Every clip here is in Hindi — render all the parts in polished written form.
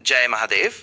जय महादेव।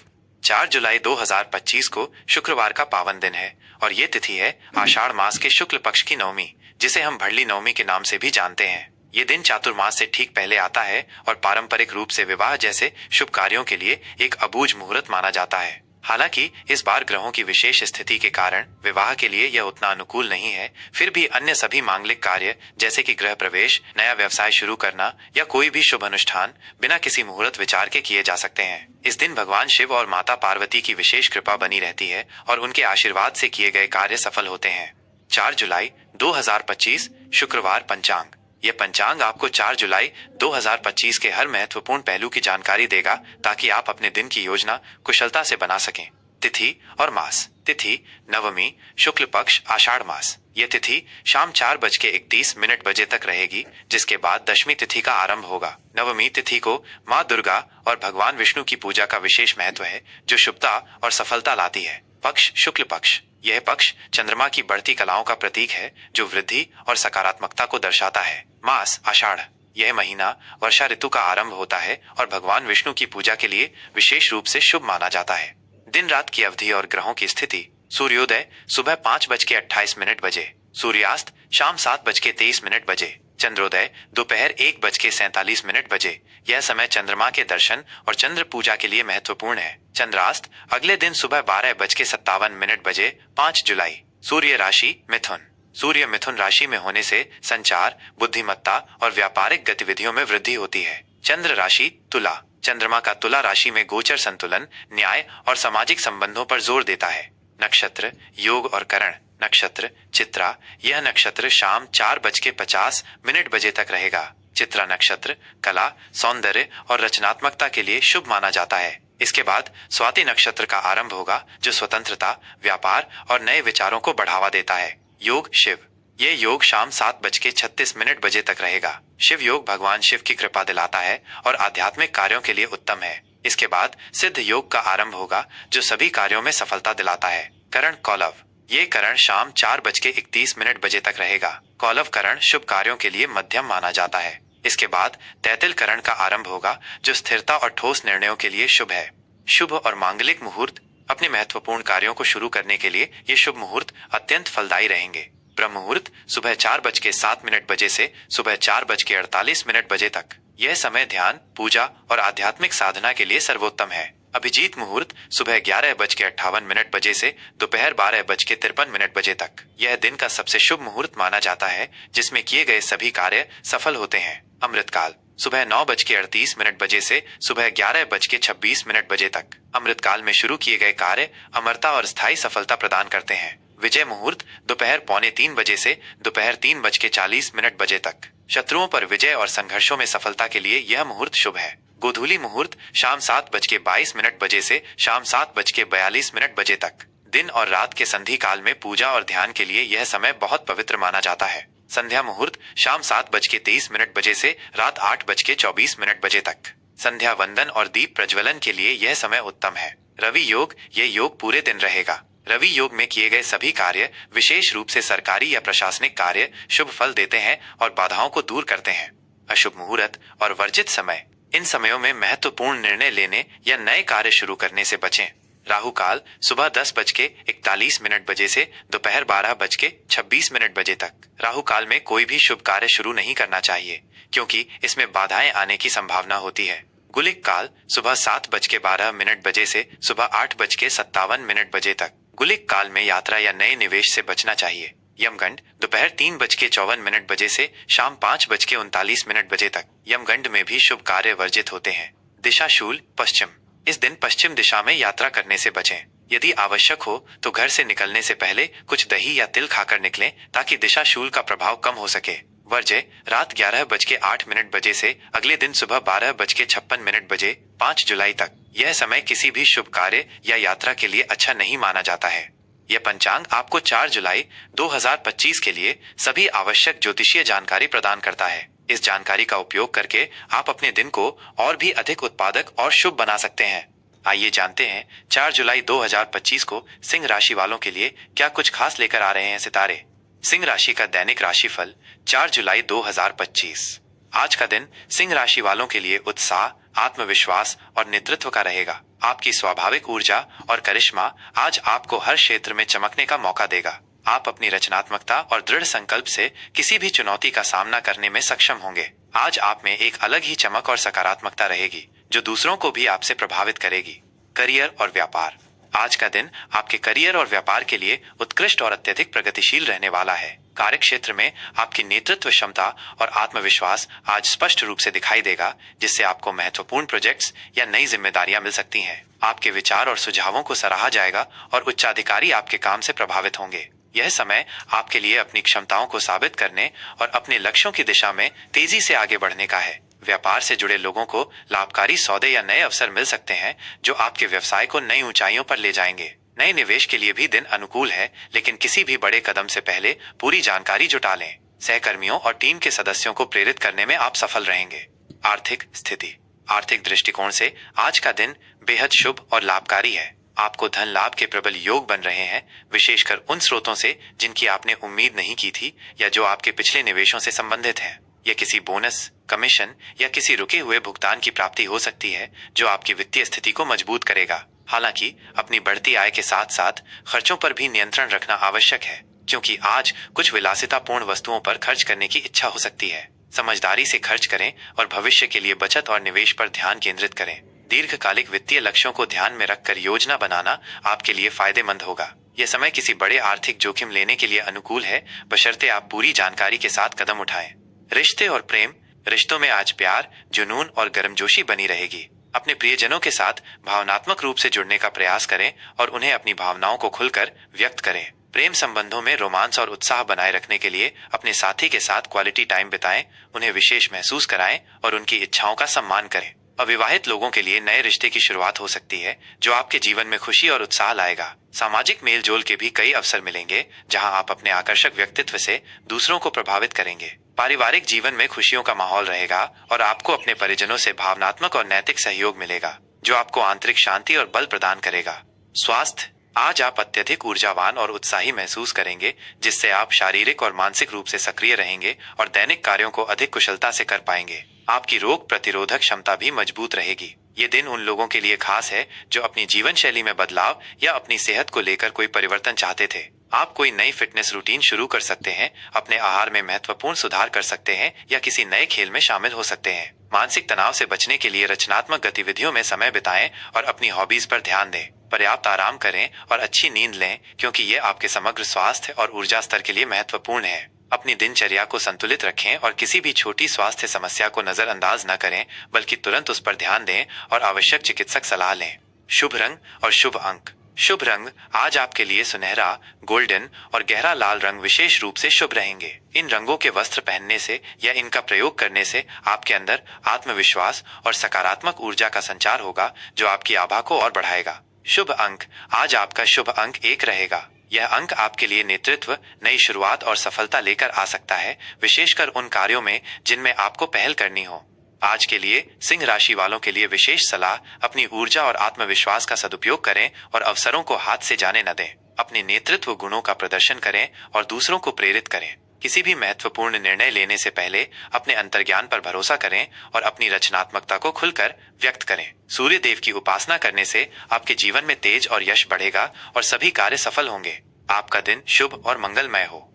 4 जुलाई 2025 को शुक्रवार का पावन दिन है और ये तिथि है आषाढ़ मास के शुक्ल पक्ष की नवमी, जिसे हम भड़ली नवमी के नाम से भी जानते हैं। ये दिन चातुर्मास से ठीक पहले आता है और पारंपरिक रूप से विवाह जैसे शुभ कार्यों के लिए एक अबूझ मुहूर्त माना जाता है। हालांकि इस बार ग्रहों की विशेष स्थिति के कारण विवाह के लिए यह उतना अनुकूल नहीं है, फिर भी अन्य सभी मांगलिक कार्य जैसे कि गृह प्रवेश, नया व्यवसाय शुरू करना या कोई भी शुभ अनुष्ठान बिना किसी मुहूर्त विचार के किए जा सकते हैं। इस दिन भगवान शिव और माता पार्वती की विशेष कृपा बनी रहती है और उनके आशीर्वाद से किए गए कार्य सफल होते हैं। 4 जुलाई 2025 शुक्रवार पंचांग। यह पंचांग आपको 4 जुलाई 2025 के हर महत्वपूर्ण पहलू की जानकारी देगा ताकि आप अपने दिन की योजना कुशलता से बना सकें। तिथि और मास। तिथि नवमी, शुक्ल पक्ष, आषाढ़ मास। यह तिथि शाम 4:31 बजे तक रहेगी, जिसके बाद दशमी तिथि का आरंभ होगा। नवमी तिथि को माँ दुर्गा और भगवान विष्णु की पूजा का विशेष महत्व है, जो शुभता और सफलता लाती है। पक्ष शुक्ल पक्ष। यह पक्ष चंद्रमा की बढ़ती कलाओं का प्रतीक है, जो वृद्धि और सकारात्मकता को दर्शाता है। मास आषाढ़। यह महीना वर्षा ऋतु का आरंभ होता है और भगवान विष्णु की पूजा के लिए विशेष रूप से शुभ माना जाता है। दिन रात की अवधि और ग्रहों की स्थिति। सूर्योदय सुबह 5:28 बजे, सूर्यास्त शाम 7:23 बजे, चंद्रोदय दोपहर 1:47 बजे। यह समय चंद्रमा के दर्शन और चंद्र पूजा के लिए महत्वपूर्ण है। चंद्रास्त अगले दिन सुबह 12:57 बजे, 5 जुलाई। सूर्य राशि मिथुन। सूर्य मिथुन राशि में होने से संचार, बुद्धिमत्ता और व्यापारिक गतिविधियों में वृद्धि होती है। चंद्र राशि तुला। चंद्रमा का तुला राशि में गोचर संतुलन, न्याय और सामाजिक संबंधों पर जोर देता है। नक्षत्र योग और करण। नक्षत्र चित्रा। यह नक्षत्र शाम 4:50 बजे तक रहेगा। चित्रा नक्षत्र कला, सौंदर्य और रचनात्मकता के लिए शुभ माना जाता है। इसके बाद स्वाति नक्षत्र का आरंभ होगा, जो स्वतंत्रता, व्यापार और नए विचारों को बढ़ावा देता है। योग शिव। ये योग शाम 7:36 बजे तक रहेगा। शिव योग भगवान शिव की कृपा दिलाता है और आध्यात्मिक कार्यों के लिए उत्तम है। इसके बाद सिद्ध योग का आरंभ होगा, जो सभी कार्यों में सफलता दिलाता है। करण कौलव। ये करण शाम 4:31 बजे तक रहेगा। कौलव करण शुभ कार्यों के लिए मध्यम माना जाता है। इसके बाद तैतिल करण का आरंभ होगा, जो स्थिरता और ठोस निर्णयों के लिए शुभ है। शुभ और मांगलिक मुहूर्त। अपने महत्वपूर्ण कार्यों को शुरू करने के लिए ये शुभ मुहूर्त अत्यंत फलदायी रहेंगे। ब्रह्म मुहूर्त सुबह 4:07 बजे से सुबह 4:48 बजे तक। यह समय ध्यान, पूजा और आध्यात्मिक साधना के लिए सर्वोत्तम है। अभिजीत मुहूर्त सुबह 11:58 बजे से दोपहर 12:53 बजे तक। यह दिन का सबसे शुभ मुहूर्त माना जाता है, जिसमें किए गए सभी कार्य सफल होते हैं। अमृतकाल सुबह 9:38 बजे से सुबह 11:26 बजे तक। अमृतकाल में शुरू किए गए कार्य अमरता और स्थायी सफलता प्रदान करते हैं। विजय मुहूर्त दोपहर 2:45 बजे से दोपहर 3:40 बजे तक। शत्रुओं पर विजय और संघर्षों में सफलता के लिए यह मुहूर्त शुभ है। गोधूली मुहूर्त शाम 7:22 बजे से शाम 7:42 बजे तक। दिन और रात के संधि काल में पूजा और ध्यान के लिए यह समय बहुत पवित्र माना जाता है। संध्या मुहूर्त शाम 7:23 बजे से रात 8:24 बजे तक। संध्या वंदन और दीप प्रज्वलन के लिए यह समय उत्तम है। रवि योग। यह योग पूरे दिन रहेगा। रवि योग में किए गए सभी कार्य, विशेष रूप से सरकारी या प्रशासनिक कार्य, शुभ फल देते हैं और बाधाओं को दूर करते हैं। अशुभ मुहूर्त और वर्जित समय। इन समयों में महत्वपूर्ण निर्णय लेने या नए कार्य शुरू करने से बचें। राहु काल सुबह 10:41 बजे से दोपहर 12:26 बजे तक। राहु काल में कोई भी शुभ कार्य शुरू नहीं करना चाहिए, क्योंकि इसमें बाधाएं आने की संभावना होती है। गुलिक काल सुबह 7:12 बजे से सुबह 8:57 बजे तक। गुलिक काल में यात्रा या नए निवेश से बचना चाहिए। यमगंड दोपहर 3:54 बजे से शाम 5:39 बजे तक। यमगंड में भी शुभ कार्य वर्जित होते हैं। दिशाशूल पश्चिम। इस दिन पश्चिम दिशा में यात्रा करने से बचें। यदि आवश्यक हो तो घर से निकलने से पहले कुछ दही या तिल खाकर निकलें, ताकि दिशाशूल का प्रभाव कम हो सके। वर्ज्य रात 11:08 बजे से अगले दिन सुबह 12:56 बजे, 5 जुलाई तक। यह समय किसी भी शुभ कार्य या यात्रा के लिए अच्छा नहीं माना जाता है। यह पंचांग आपको 4 जुलाई 2025 के लिए सभी आवश्यक ज्योतिषीय जानकारी प्रदान करता है। इस जानकारी का उपयोग करके आप अपने दिन को और भी अधिक उत्पादक और शुभ बना सकते हैं। आइए जानते हैं 4 जुलाई 2025 को सिंह राशि वालों के लिए क्या कुछ खास लेकर आ रहे हैं सितारे। सिंह राशि का दैनिक राशिफल 4 जुलाई 2025। आज का दिन सिंह राशि वालों के लिए उत्साह, आत्मविश्वास और नेतृत्व का रहेगा। आपकी स्वाभाविक ऊर्जा और करिश्मा आज आपको हर क्षेत्र में चमकने का मौका देगा। आप अपनी रचनात्मकता और दृढ़ संकल्प से किसी भी चुनौती का सामना करने में सक्षम होंगे। आज आप में एक अलग ही चमक और सकारात्मकता रहेगी जो दूसरों को भी आपसे प्रभावित करेगी। करियर और व्यापार। आज का दिन आपके करियर और व्यापार के लिए उत्कृष्ट और अत्यधिक प्रगतिशील रहने वाला है। कार्य क्षेत्र में आपकी नेतृत्व क्षमता और आत्मविश्वास आज स्पष्ट रूप से दिखाई देगा, जिससे आपको महत्वपूर्ण प्रोजेक्ट्स या नई जिम्मेदारियां मिल सकती हैं। आपके विचार और सुझावों को सराहा जाएगा और उच्चाधिकारी आपके काम से प्रभावित होंगे। यह समय आपके लिए अपनी क्षमताओं को साबित करने और अपने लक्ष्यों की दिशा में तेजी से आगे बढ़ने का है। व्यापार से जुड़े लोगों को लाभकारी सौदे या नए अवसर मिल सकते हैं जो आपके व्यवसाय को नई ऊंचाइयों पर ले जाएंगे। नए निवेश के लिए भी दिन अनुकूल है, लेकिन किसी भी बड़े कदम से पहले पूरी जानकारी जुटा लें। सहकर्मियों और टीम के सदस्यों को प्रेरित करने में आप सफल रहेंगे। आर्थिक स्थिति। आर्थिक दृष्टिकोण से आज का दिन बेहद शुभ और लाभकारी है। आपको धन लाभ के प्रबल योग बन रहे हैं, विशेषकर उन स्रोतों से जिनकी आपने उम्मीद नहीं की थी या जो आपके पिछले निवेशों से संबंधित हैं। यह किसी बोनस, कमीशन या किसी रुके हुए भुगतान की प्राप्ति हो सकती है जो आपकी वित्तीय स्थिति को मजबूत करेगा। हालांकि अपनी बढ़ती आय के साथ साथ खर्चों पर भी नियंत्रण रखना आवश्यक है, क्योंकि आज कुछ विलासितापूर्ण वस्तुओं पर खर्च करने की इच्छा हो सकती है। समझदारी से खर्च करें और भविष्य के लिए बचत और निवेश पर ध्यान केंद्रित करें। दीर्घकालिक वित्तीय लक्ष्यों को ध्यान में रखकर योजना बनाना आपके लिए फायदेमंद होगा। यह समय किसी बड़े आर्थिक जोखिम लेने के लिए अनुकूल है, बशर्ते आप पूरी जानकारी के साथ कदम उठाएं। रिश्ते और प्रेम। रिश्तों में आज प्यार, जुनून और गर्मजोशी बनी रहेगी। अपने प्रियजनों के साथ भावनात्मक रूप से जुड़ने का प्रयास करें और उन्हें अपनी भावनाओं को खुलकर व्यक्त करें। प्रेम संबंधों में रोमांस और उत्साह बनाए रखने के लिए अपने साथी के साथ क्वालिटी टाइम बिताएं, उन्हें विशेष महसूस कराएं और उनकी इच्छाओं का सम्मान करें। अविवाहित लोगों के लिए नए रिश्ते की शुरुआत हो सकती है जो आपके जीवन में खुशी और उत्साह लाएगा। सामाजिक मेल जोल के भी कई अवसर मिलेंगे जहां आप अपने आकर्षक व्यक्तित्व से दूसरों को प्रभावित करेंगे। पारिवारिक जीवन में खुशियों का माहौल रहेगा और आपको अपने परिजनों से भावनात्मक और नैतिक सहयोग मिलेगा जो आपको आंतरिक शांति और बल प्रदान करेगा। स्वास्थ्य। आज आप अत्यधिक ऊर्जावान और उत्साही महसूस करेंगे, जिससे आप शारीरिक और मानसिक रूप से सक्रिय रहेंगे और दैनिक कार्यों को अधिक कुशलता से कर पाएंगे। आपकी रोग प्रतिरोधक क्षमता भी मजबूत रहेगी। ये दिन उन लोगों के लिए खास है जो अपनी जीवन शैली में बदलाव या अपनी सेहत को लेकर कोई परिवर्तन चाहते थे। आप कोई नई फिटनेस रूटीन शुरू कर सकते हैं, अपने आहार में महत्वपूर्ण सुधार कर सकते हैं या किसी नए खेल में शामिल हो सकते हैं। मानसिक तनाव से बचने के लिए रचनात्मक गतिविधियों में समय बिताएं और अपनी हॉबीज पर ध्यान दें। पर्याप्त आराम करें और अच्छी नींद लें, क्योंकि ये आपके समग्र स्वास्थ्य और ऊर्जा स्तर के लिए महत्वपूर्ण है। अपनी दिनचर्या को संतुलित रखें और किसी भी छोटी स्वास्थ्य समस्या को नजरअंदाज न करें, बल्कि तुरंत उस पर ध्यान दें और आवश्यक चिकित्सक सलाह लें। शुभ रंग और शुभ अंक। शुभ रंग आज आपके लिए सुनहरा, गोल्डन और गहरा लाल रंग विशेष रूप से शुभ रहेंगे। इन रंगों के वस्त्र पहनने से या इनका प्रयोग करने से आपके अंदर आत्मविश्वास और सकारात्मक ऊर्जा का संचार होगा जो आपकी आभा को और बढ़ाएगा। शुभ अंक। आज आपका शुभ अंक 1 रहेगा। यह अंक आपके लिए नेतृत्व, नई शुरुआत और सफलता लेकर आ सकता है, विशेषकर उन कार्यों में जिनमें आपको पहल करनी हो। आज के लिए सिंह राशि वालों के लिए विशेष सलाह, अपनी ऊर्जा और आत्मविश्वास का सदुपयोग करें और अवसरों को हाथ से जाने न दें। अपने नेतृत्व गुणों का प्रदर्शन करें और दूसरों को प्रेरित करें। किसी भी महत्वपूर्ण निर्णय लेने से पहले अपने अंतर्ज्ञान पर भरोसा करें और अपनी रचनात्मकता को खुलकर व्यक्त करें। सूर्य देव की उपासना करने से आपके जीवन में तेज और यश बढ़ेगा और सभी कार्य सफल होंगे। आपका दिन शुभ और मंगलमय हो।